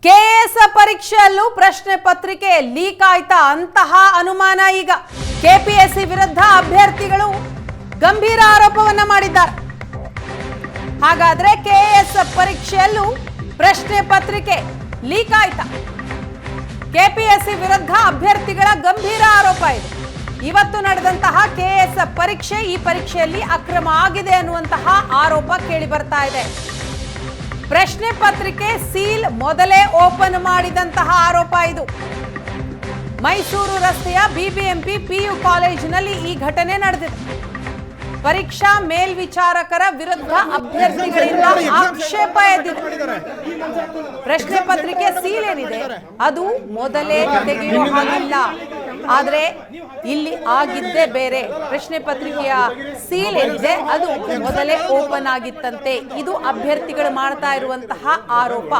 KAS ಪರೀಕ್ಷೆಯಲ್ಲೂ ಪ್ರಶ್ನೆ ಪತ್ರಿಕೆ leak ಆಯ್ತಾ ಅಂತಹ ಅನುಮಾನ ಈಗ ಕೆಪಿಎಸ್ಸಿ ವಿರುದ್ಧ ಅಭ್ಯರ್ಥಿಗಳು ಗಂಭೀರ ಆರೋಪವನ್ನ ಮಾಡಿದ್ದಾರೆ. ಹಾಗಾದ್ರೆ ಕೆಎಎಸ್ ಪರೀಕ್ಷೆಯಲ್ಲೂ ಪ್ರಶ್ನೆ ಪತ್ರಿಕೆ ಲೀಕ್ ಆಯ್ತಾ? ಕೆಪಿಎಸ್ಸಿ ವಿರುದ್ಧ ಅಭ್ಯರ್ಥಿಗಳ ಗಂಭೀರ ಆರೋಪ ಇದೆ. ಇವತ್ತು ನಡೆದಂತಹ ಕೆಎಎಸ್ ಪರೀಕ್ಷೆ, ಈ ಪರೀಕ್ಷೆಯಲ್ಲಿ ಅಕ್ರಮ ಆಗಿದೆ ಅನ್ನುವಂತಹ ಆರೋಪ ಕೇಳಿ ಬರ್ತಾ ಇದೆ. ಪ್ರಶ್ನೆ ಪತ್ರಿಕೆ ಸೀಲ್ ಮೊದಲೇ ಓಪನ್ ಮಾಡಿದಂತಹ ಆರೋಪ ಇದು. ಮೈಸೂರು ರಸ್ತೆಯ ಬಿಬಿಎಂಪಿ ಪಿಯು ಕಾಲೇಜಿನಲ್ಲಿ ಈ ಘಟನೆ ನಡೆದಿದೆ. ಪರೀಕ್ಷಾ ಮೇಲ್ವಿಚಾರಕರ ವಿರುದ್ಧ ಅಭ್ಯರ್ಥಿಗಳಿಂದ ಆಕ್ಷೇಪ ಎದ್ದಿದೆ. ಪ್ರಶ್ನೆ ಪತ್ರಿಕೆ ಸೀಲ್ ಏನಿದೆ ಅದು ಮೊದಲೇ ತೆಗೆಯುವ ಹಾಗಿಲ್ಲ, ಆದ್ರೆ ಇಲ್ಲಿ ಆಗಿದ್ದೇ ಬೇರೆ. ಪ್ರಶ್ನೆ ಪತ್ರಿಕೆಯ ಸೀಲ್ ಏನಿದೆ ಅದು ಮೊದಲೇ ಓಪನ್ ಆಗಿತ್ತಂತೆ. ಇದು ಅಭ್ಯರ್ಥಿಗಳು ಮಾಡ್ತಾ ಇರುವಂತಹ ಆರೋಪ.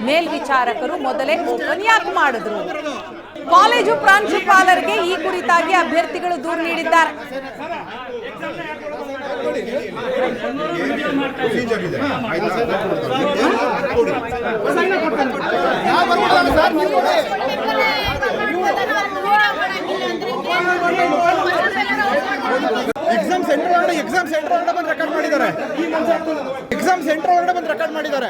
ಮೇಲ್ವಿಚಾರಕರು ಮೊದಲೇ ಓಪನ್ ಯಾಕೆ ಮಾಡಿದ್ರು? ಕಾಲೇಜು ಪ್ರಾಂಶುಪಾಲರಿಗೆ ಈ ಕುರಿತಾಗಿ ಅಭ್ಯರ್ಥಿಗಳು ದೂರು ನೀಡಿದ್ದಾರೆ. ಎಕ್ಸಾಮ್ ಸೆಂಟರ್ ಬಂದು ರೆಕಾರ್ಡ್ ಮಾಡಿದ್ದಾರೆ.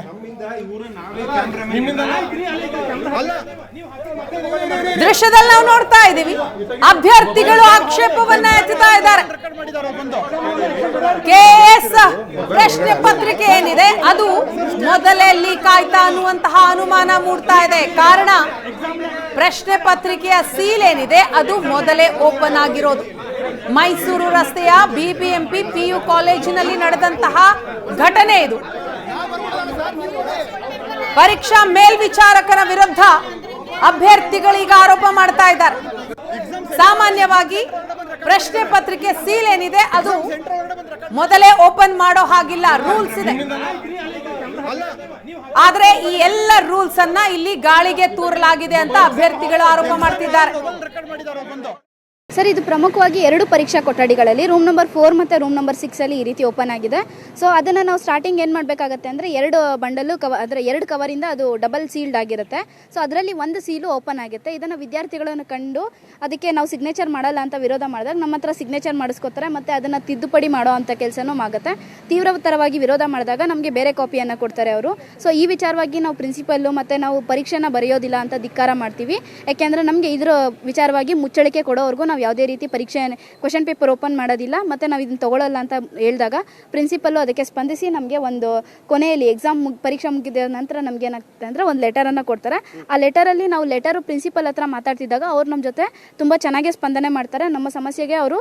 ದೃಶ್ಯದಲ್ಲಿ ನಾವು ನೋಡ್ತಾ ಇದ್ದೀವಿ, ಅಭ್ಯರ್ಥಿಗಳು ಆಕ್ಷೇಪವನ್ನ ಎತ್ತುತ್ತಾ ಇದ್ದಾರೆ. ಕೆಎಎಸ್ ಪ್ರಶ್ನೆ ಪತ್ರಿಕೆ ಏನಿದೆ ಅದು ಮೊದಲೇ ಲೀಕ್ ಆಯ್ತಾ ಅನ್ನುವಂತಹ ಅನುಮಾನ ಮೂಡ್ತಾ ಇದೆ. ಕಾರಣ ಪ್ರಶ್ನೆ ಪತ್ರಿಕೆಯ ಸೀಲ್ ಏನಿದೆ ಅದು ಮೊದಲೇ ಓಪನ್ ಆಗಿರೋದು. ಮೈಸೂರು ರಸ್ತೆಯ ಬಿಬಿಎಂಪಿ ಪಿಯು ಕಾಲೇಜಿನಲ್ಲಿ ನಡೆದಂತಹ ಘಟನೆ ಇದು. ಪರೀಕ್ಷಾ ಮೇಲ್ವಿಚಾರಕರ ವಿರುದ್ಧ ಅಭ್ಯರ್ಥಿಗಳೀಗ ಆರೋಪ ಮಾಡ್ತಾ ಇದ್ದಾರೆ. ಸಾಮಾನ್ಯವಾಗಿ ಪ್ರಶ್ನೆ ಪತ್ರಿಕೆ ಸೀಲ್ ಏನಿದೆ ಅದು ಮೊದಲೇ ಓಪನ್ ಮಾಡೋ ಹಾಗಿಲ್ಲ, ರೂಲ್ಸ್ ಇದೆ. ಆದ್ರೆ ಈ ಎಲ್ಲ ರೂಲ್ಸ್ ಅನ್ನ ಇಲ್ಲಿ ಗಾಳಿಗೆ ತೂರಲಾಗಿದೆ ಅಂತ ಅಭ್ಯರ್ಥಿಗಳು ಆರೋಪ ಮಾಡ್ತಿದ್ದಾರೆ. ಸರ್, ಇದು ಪ್ರಮುಖವಾಗಿ 2 ಪರೀಕ್ಷಾ ಕೊಠಡಿಗಳಲ್ಲಿ ರೂಮ್ ನಂಬರ್ 4 ಮತ್ತು ರೂಮ್ ನಂಬರ್ 6 ಅಲ್ಲಿ ಈ ರೀತಿ ಓಪನ್ ಆಗಿದೆ. ಸೊ ಅದನ್ನು ನಾವು ಸ್ಟಾರ್ಟಿಂಗ್ ಏನು ಮಾಡಬೇಕಾಗತ್ತೆ ಅಂದರೆ 2 ಬಂಡಲ್ಲು ಅಂದರೆ 2 ಕವರಿಂದ ಅದು ಡಬಲ್ ಸೀಲ್ಡ್ ಆಗಿರುತ್ತೆ. ಸೊ ಅದರಲ್ಲಿ ಒಂದು ಸೀಲು ಓಪನ್ ಆಗುತ್ತೆ. ಇದನ್ನು ವಿದ್ಯಾರ್ಥಿಗಳನ್ನು ಕಂಡು ಅದಕ್ಕೆ ನಾವು ಸಿಗ್ನೇಚರ್ ಮಾಡಲ್ಲ ಅಂತ ವಿರೋಧ ಮಾಡಿದಾಗ ನಮ್ಮ ಹತ್ರ ಸಿಗ್ನೇಚರ್ ಮಾಡಿಸ್ಕೊತಾರೆ ಮತ್ತು ಅದನ್ನು ತಿದ್ದುಪಡಿ ಮಾಡೋ ಅಂಥ ಕೆಲಸನೂ ಆಗುತ್ತೆ. ತೀವ್ರತರವಾಗಿ ವಿರೋಧ ಮಾಡಿದಾಗ ನಮಗೆ ಬೇರೆ ಕಾಪಿಯನ್ನು ಕೊಡ್ತಾರೆ ಅವರು. ಸೊ ಈ ವಿಚಾರವಾಗಿ ನಾವು ಪ್ರಿನ್ಸಿಪಲ್ಲು ಮತ್ತು ನಾವು ಪರೀಕ್ಷೆನ ಬರೆಯೋದಿಲ್ಲ ಅಂತ ಧಿಕ್ಕಾರ ಮಾಡ್ತೀವಿ. ಯಾಕೆಂದರೆ ನಮಗೆ ಇದರ ವಿಚಾರವಾಗಿ ಮುಚ್ಚಳಿಕೆ ಕೊಡೋವರೆಗೂ ನಾವು ಯಾವುದೇ ರೀತಿ ಪರೀಕ್ಷೆ ಕ್ವಶನ್ ಪೇಪರ್ ಓಪನ್ ಮಾಡೋದಿಲ್ಲ ಮತ್ತು ನಾವು ಇದನ್ನು ತೊಗೊಳ್ಳಲ್ಲ ಅಂತ ಹೇಳಿದಾಗ ಪ್ರಿನ್ಸಿಪಲ್ಲು ಅದಕ್ಕೆ ಸ್ಪಂದಿಸಿ ನಮಗೆ ಒಂದು ಕೊನೆಯಲ್ಲಿ ಪರೀಕ್ಷೆ ಮುಗಿದ ನಂತರ ನಮ್ಗೆ ಏನಾಗ್ತದೆ ಅಂದರೆ ಒಂದು ಲೆಟರನ್ನು ಕೊಡ್ತಾರೆ. ಆ ಲೆಟರಲ್ಲಿ ನಾವು ಪ್ರಿನ್ಸಿಪಲ್ ಹತ್ರ ಮಾತಾಡ್ತಿದ್ದಾಗ ಅವ್ರು ನಮ್ಮ ಜೊತೆ ತುಂಬ ಚೆನ್ನಾಗೇ ಸ್ಪಂದನೆ ಮಾಡ್ತಾರೆ. ನಮ್ಮ ಸಮಸ್ಯೆಗೆ ಅವರು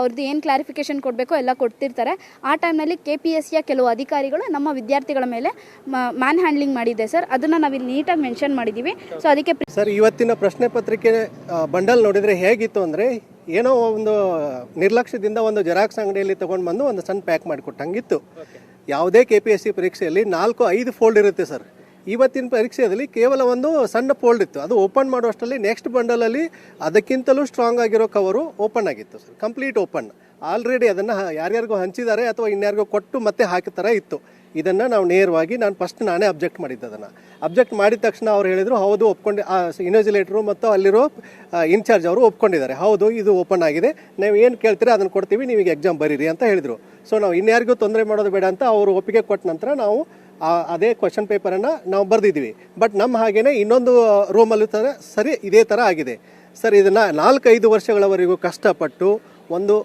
ಅವ್ರದ್ದು ಏನು ಕ್ಲಾರಿಫಿಕೇಶನ್ ಕೊಡಬೇಕೋ ಎಲ್ಲ ಕೊಡ್ತಿರ್ತಾರೆ. ಆ ಟೈಮ್ನಲ್ಲಿ KPSCಯ ಕೆಲವು ಅಧಿಕಾರಿಗಳು ನಮ್ಮ ವಿದ್ಯಾರ್ಥಿಗಳ ಮೇಲೆ ಮ್ಯಾನ್ ಹ್ಯಾಂಡ್ಲಿಂಗ್ ಮಾಡಿದೆ ಸರ್. ಅದನ್ನು ನಾವಿಲ್ಲಿ ನೀಟಾಗಿ ಮೆನ್ಷನ್ ಮಾಡಿದ್ದೀವಿ. ಸೊ ಅದಕ್ಕೆ ಸರ್, ಇವತ್ತಿನ ಪ್ರಶ್ನೆ ಪತ್ರಿಕೆ ಬಂಡಲ್ ನೋಡಿದರೆ ಹೇಗಿತ್ತು ಅಂದರೆ, ಏನೋ ಒಂದು ನಿರ್ಲಕ್ಷ್ಯದಿಂದ ಒಂದು ಜೆರಾಕ್ಸ್ ಅಂಗಡಿಯಲ್ಲಿ ತೊಗೊಂಡು ಬಂದು ಒಂದು ಸಣ್ಣ ಪ್ಯಾಕ್ ಮಾಡಿಕೊಟ್ಟಂಗಿತ್ತು. ಯಾವುದೇ KPSC ಪರೀಕ್ಷೆಯಲ್ಲಿ 4-5 ಫೋಲ್ಡ್ ಇರುತ್ತೆ ಸರ್. ಇವತ್ತಿನ ಪರೀಕ್ಷೆಯಲ್ಲಿ ಕೇವಲ ಒಂದು ಸಣ್ಣ ಫೋಲ್ಡ್ ಇತ್ತು. ಅದು ಓಪನ್ ಮಾಡುವಷ್ಟರಲ್ಲಿ ನೆಕ್ಸ್ಟ್ ಬಂಡಲಲ್ಲಿ ಅದಕ್ಕಿಂತಲೂ ಸ್ಟ್ರಾಂಗ್ ಆಗಿರೋ ಕವರು ಓಪನ್ ಆಗಿತ್ತು ಸರ್, ಕಂಪ್ಲೀಟ್ ಓಪನ್. ಆಲ್ರೆಡಿ ಅದನ್ನು ಯಾರ್ಯಾರಿಗೂ ಹಂಚಿದ್ದಾರೆ ಅಥವಾ ಇನ್ಯಾರಿಗೂ ಕೊಟ್ಟು ಮತ್ತೆ ಹಾಕೋ ಥರ ಇತ್ತು. ಇದನ್ನು ನಾವು ನೇರವಾಗಿ ನಾನೇ ಅಬ್ಜೆಕ್ಟ್ ಮಾಡಿದ್ದೆ. ಅದನ್ನು ಅಬ್ಜೆಕ್ಟ್ ಮಾಡಿದ ತಕ್ಷಣ ಅವ್ರು ಹೇಳಿದರು ಹೌದು ಒಪ್ಕೊಂಡು, ಇನ್ವಿಜಿಲೇಟರು ಮತ್ತು ಅಲ್ಲಿರೋ ಇನ್ಚಾರ್ಜ್ ಅವರು ಒಪ್ಕೊಂಡಿದ್ದಾರೆ, ಹೌದು ಇದು ಓಪನ್ ಆಗಿದೆ, ನೀವು ಏನು ಕೇಳ್ತೀರಾ ಅದನ್ನು ಕೊಡ್ತೀವಿ, ನೀವೀಗ ಎಕ್ಸಾಮ್ ಬರೀರಿ ಅಂತ ಹೇಳಿದರು. ಸೊ ನಾವು ಇನ್ಯಾರಿಗೂ ತೊಂದರೆ ಮಾಡೋದು ಬೇಡ ಅಂತ ಅವರು ಒಪ್ಪಿಗೆ ಕೊಟ್ಟ ನಂತರ ನಾವು ಅದೇ ಕ್ವಶನ್ ಪೇಪರನ್ನು ನಾವು ಬರೆದಿದ್ದೀವಿ. ಬಟ್ ನಮ್ಮ ಹಾಗೇನೆ ಇನ್ನೊಂದು ರೂಮಲ್ಲೂ ಸರಿ ಇದೇ ಥರ ಆಗಿದೆ ಸರ್. ಇದನ್ನು 4-5 ವರ್ಷಗಳವರೆಗೂ ಕಷ್ಟಪಟ್ಟು ಒಂದು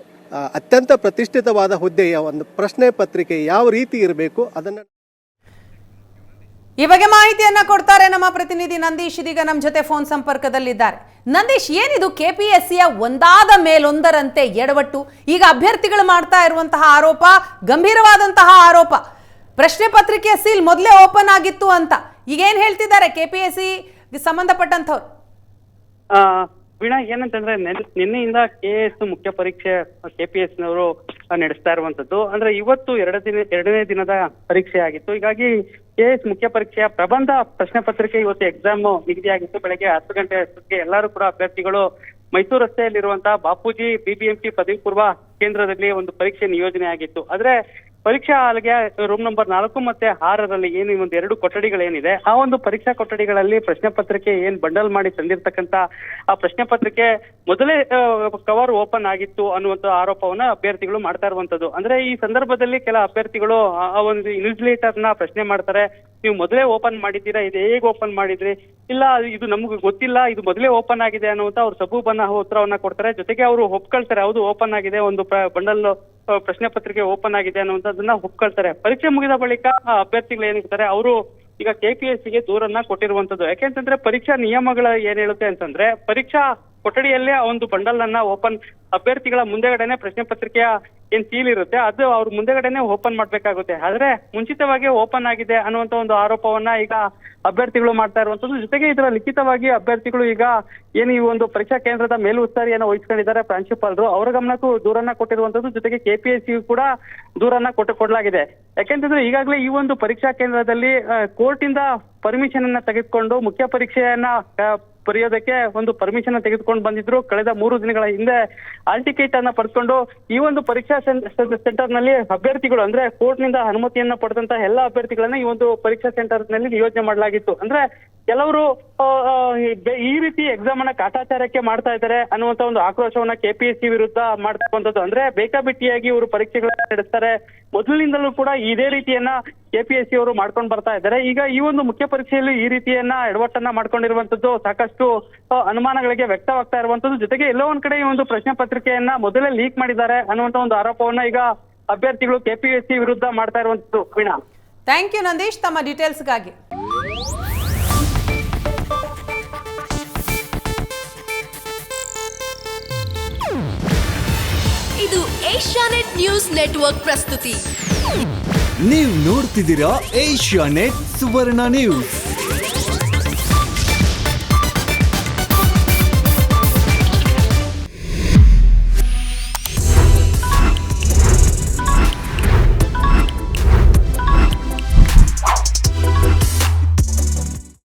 ಅತ್ಯಂತ ಪ್ರತಿಷ್ಠಿತವಾದ ಹುದ್ದೆಯ ಒಂದು ಪ್ರಶ್ನೆ ಪತ್ರಿಕೆ ಯಾವ ರೀತಿ ಇರಬೇಕು ಅದನ್ನು ಈ ಬಗ್ಗೆ ಮಾಹಿತಿಯನ್ನ ಕೊಡ್ತಾರೆ ನಮ್ಮ ಪ್ರತಿನಿಧಿ ನಂದೀಶ್. ಇದೀಗ ನಮ್ಮ ಜೊತೆ ಫೋನ್ ಸಂಪರ್ಕದಲ್ಲಿದ್ದಾರೆ. ನಂದೀಶ್, ಏನಿದು KPSCಯ ಒಂದಾದ ಮೇಲೊಂದರಂತೆ ಎಡವಟ್ಟು? ಈಗ ಅಭ್ಯರ್ಥಿಗಳು ಮಾಡ್ತಾ ಇರುವಂತಹ ಆರೋಪ ಗಂಭೀರವಾದಂತಹ ಆರೋಪ. ಪ್ರಶ್ನೆ ಪತ್ರಿಕೆಯ ಸೀಲ್ ಮೊದಲೇ ಓಪನ್ ಆಗಿತ್ತು ಅಂತ ಈಗ ಏನ್ ಹೇಳ್ತಿದ್ದಾರೆ KPSC ಸಂಬಂಧಪಟ್ಟಂತವ್ರು? ವೀಣಾ, ಏನಂತಂದ್ರೆ ನಿನ್ನೆಯಿಂದ KS ಮುಖ್ಯ ಪರೀಕ್ಷೆ KPSCನವರು ನಡೆಸ್ತಾ ಇರುವಂತದ್ದು. ಅಂದ್ರೆ ಇವತ್ತು ಎರಡನೇ ದಿನದ ಪರೀಕ್ಷೆ ಆಗಿತ್ತು. ಹೀಗಾಗಿ KS ಮುಖ್ಯ ಪರೀಕ್ಷೆಯ ಪ್ರಬಂಧ ಪ್ರಶ್ನೆ ಪತ್ರಿಕೆ ಇವತ್ತು ಎಕ್ಸಾಮ್ ನಿಗದಿಯಾಗಿತ್ತು. ಬೆಳಗ್ಗೆ 10 ಗಂಟೆ ಅಷ್ಟೊತ್ತಿಗೆ ಎಲ್ಲರೂ ಕೂಡ ಅಭ್ಯರ್ಥಿಗಳು ಮೈಸೂರು ರಸ್ತೆಯಲ್ಲಿರುವಂತಹ ಬಾಪೂಜಿ BBMP ಪದವಿ ಪೂರ್ವ ಕೇಂದ್ರದಲ್ಲಿ ಒಂದು ಪರೀಕ್ಷೆ ನಿಯೋಜನೆ ಆಗಿತ್ತು. ಆದ್ರೆ ಪರೀಕ್ಷಾ ಹಾಲ್ಗೆ ರೂಮ್ ನಂಬರ್ 4 ಮತ್ತೆ 6ರಲ್ಲಿ ಏನು ಒಂದು 2 ಕೊಠಡಿಗಳೇನಿದೆ, ಆ ಒಂದು ಪರೀಕ್ಷಾ ಕೊಠಡಿಗಳಲ್ಲಿ ಪ್ರಶ್ನೆ ಪತ್ರಿಕೆ ಏನ್ ಬಂಡಲ್ ಮಾಡಿ ತಂದಿರ್ತಕ್ಕಂತ ಆ ಪ್ರಶ್ನೆ ಪತ್ರಿಕೆ ಮೊದಲೇ ಕವರ್ ಓಪನ್ ಆಗಿತ್ತು ಅನ್ನುವಂತ ಆರೋಪವನ್ನ ಅಭ್ಯರ್ಥಿಗಳು ಮಾಡ್ತಾ ಇರುವಂತದ್ದು. ಅಂದ್ರೆ ಈ ಸಂದರ್ಭದಲ್ಲಿ ಕೆಲ ಅಭ್ಯರ್ಥಿಗಳು ಆ ಒಂದು ಇನ್ವಿಜಿಲೇಟರ್ ನ ಪ್ರಶ್ನೆ ಮಾಡ್ತಾರೆ, ನೀವು ಮೊದಲೇ ಓಪನ್ ಮಾಡಿದ್ದೀರಾ, ಇದು ಹೇಗೆ ಓಪನ್ ಮಾಡಿದ್ರಿ, ಇಲ್ಲ ಇದು ನಮ್ಗೆ ಗೊತ್ತಿಲ್ಲ, ಇದು ಮೊದಲೇ ಓಪನ್ ಆಗಿದೆ ಅನ್ನುವಂತ ಅವ್ರು ಸಬೂಬನ್ನ ಉತ್ತರವನ್ನ ಕೊಡ್ತಾರೆ. ಜೊತೆಗೆ ಅವರು ಒಪ್ಕೊಳ್ತಾರೆ, ಹೌದು ಓಪನ್ ಆಗಿದೆ, ಒಂದು ಬಂಡಲ್ ಪ್ರಶ್ನೆ ಪತ್ರಿಕೆ ಓಪನ್ ಆಗಿದೆ ಅನ್ನುವಂಥದ್ದನ್ನ ಒಪ್ಕೊಳ್ತಾರೆ. ಪರೀಕ್ಷೆ ಮುಗಿದ ಬಳಿಕ ಅಭ್ಯರ್ಥಿಗಳು ಏನಿರ್ತಾರೆ ಅವರು ಈಗ KPSCಗೆ ದೂರನ್ನ ಕೊಟ್ಟಿರುವಂತದ್ದು. ಯಾಕೆಂತಂದ್ರೆ ಪರೀಕ್ಷಾ ನಿಯಮಗಳ ಏನ್ ಹೇಳುತ್ತೆ ಅಂತಂದ್ರೆ, ಪರೀಕ್ಷಾ ಕೊಠಡಿಯಲ್ಲೇ ಆ ಒಂದು ಬಂಡಲ್ ಅನ್ನ ಓಪನ್ ಅಭ್ಯರ್ಥಿಗಳ ಮುಂದೆಗಡೆನೆ ಪ್ರಶ್ನೆ ಪತ್ರಿಕೆಯ ಏನ್ ಸೀಲ್ ಇರುತ್ತೆ ಅದು ಅವ್ರ ಮುಂದೆಗಡೆನೆ ಓಪನ್ ಮಾಡ್ಬೇಕಾಗುತ್ತೆ. ಆದ್ರೆ ಮುಂಚಿತವಾಗಿ ಓಪನ್ ಆಗಿದೆ ಅನ್ನುವಂತ ಒಂದು ಆರೋಪವನ್ನ ಈಗ ಅಭ್ಯರ್ಥಿಗಳು ಮಾಡ್ತಾ ಇರುವಂತದ್ದು. ಜೊತೆಗೆ ಇದರ ಲಿಖಿತವಾಗಿ ಅಭ್ಯರ್ಥಿಗಳು ಈಗ ಏನು ಈ ಒಂದು ಪರೀಕ್ಷಾ ಕೇಂದ್ರದ ಮೇಲುಸ್ತುವಾರಿಯನ್ನು ವಹಿಸ್ಕೊಂಡಿದ್ದಾರೆ ಪ್ರಾಂಶುಪಾಲರು, ಅವರ ಗಮನಕ್ಕೂ ದೂರನ್ನ ಕೊಟ್ಟಿರುವಂತದ್ದು. ಜೊತೆಗೆ KPSC ಕೂಡ ದೂರನ್ನ ಕೊಡಲಾಗಿದೆ. ಯಾಕೆಂತಂದ್ರೆ ಈಗಾಗಲೇ ಈ ಒಂದು ಪರೀಕ್ಷಾ ಕೇಂದ್ರದಲ್ಲಿ ಕೋರ್ಟ್ ಇಂದ ಪರ್ಮಿಷನ್ ಅನ್ನ ತೆಗೆದುಕೊಂಡು ಮುಖ್ಯ ಪರೀಕ್ಷೆಯನ್ನ ಬರೆಯೋದಕ್ಕೆ ಒಂದು ಪರ್ಮಿಷನ್ ತೆಗೆದುಕೊಂಡು ಬಂದಿದ್ರು. ಕಳೆದ 3 ದಿನಗಳ ಹಿಂದೆ ಹಾಲ್ ಟಿಕೆಟ್ ಅನ್ನ ಪಡೆದುಕೊಂಡು ಈ ಒಂದು ಪರೀಕ್ಷಾ ಸೆಂಟರ್ ನಲ್ಲಿ ಅಭ್ಯರ್ಥಿಗಳು ಅಂದ್ರೆ ಕೋರ್ಟ್ ನಿಂದ ಅನುಮತಿಯನ್ನ ಪಡೆದಂತ ಎಲ್ಲಾ ಅಭ್ಯರ್ಥಿಗಳನ್ನ ಈ ಒಂದು ಪರೀಕ್ಷಾ ಸೆಂಟರ್ ನಲ್ಲಿ ನಿಯೋಜನೆ ಮಾಡಲಾಗಿತ್ತು. ಅಂದ್ರೆ ಕೆಲವರು ಈ ರೀತಿ ಎಕ್ಸಾಮ್ ಅನ್ನ ಕಾಟಾಚಾರಕ್ಕೆ ಮಾಡ್ತಾ ಇದ್ದಾರೆ ಅನ್ನುವಂತ ಒಂದು ಆಕ್ರೋಶವನ್ನ KPSC ವಿರುದ್ಧ ಮಾಡ್ತಕ್ಕಂಥದ್ದು. ಅಂದ್ರೆ ಬೇಕಾಬಿಟ್ಟಿಯಾಗಿ ಇವರು ಪರೀಕ್ಷೆಗಳನ್ನ ನಡೆಸ್ತಾರೆ. ಮೊದಲಿನಿಂದಲೂ ಕೂಡ ಇದೇ ರೀತಿಯನ್ನ KPSC ಅವರು ಮಾಡ್ಕೊಂಡು ಬರ್ತಾ ಇದ್ದಾರೆ. ಈಗ ಈ ಒಂದು ಮುಖ್ಯ ಪರೀಕ್ಷೆಯಲ್ಲಿ ಈ ರೀತಿಯನ್ನ ಎಡವಟ್ಟನ್ನ ಮಾಡ್ಕೊಂಡಿರುವಂತದ್ದು ಸಾಕಷ್ಟು ಅನುಮಾನಗಳಿಗೆ ವ್ಯಕ್ತವಾಗ್ತಾ ಇರುವಂತದ್ದು. ಜೊತೆಗೆ ಎಲ್ಲೋ ಒಂದ್ ಕಡೆ ಈ ಒಂದು ಪ್ರಶ್ನೆ ಪತ್ರಿಕೆಯನ್ನ ಮೊದಲೇ ಲೀಕ್ ಮಾಡಿದ್ದಾರೆ ಅನ್ನುವಂತ ಒಂದು ಆರೋಪವನ್ನ ಈಗ ಅಭ್ಯರ್ಥಿಗಳು KPSC ವಿರುದ್ಧ ಮಾಡ್ತಾ ಇರುವಂತದ್ದು. ವೀಣಾ, ಥ್ಯಾಂಕ್ ಯು ನಂದೀಶ್ ತಮ್ಮ ಡೀಟೇಲ್ಸ್ಗಾಗಿ. ಇದು ಏಷ್ಯಾನೆಟ್ ನ್ಯೂಸ್ ನೆಟ್ವರ್ಕ್ ಪ್ರಸ್ತುತಿ. ನೀವು ನೋಡ್ತಿದ್ದೀರಾ ಏಷ್ಯಾನೆಟ್ ಸುವರ್ಣ ನ್ಯೂಸ್.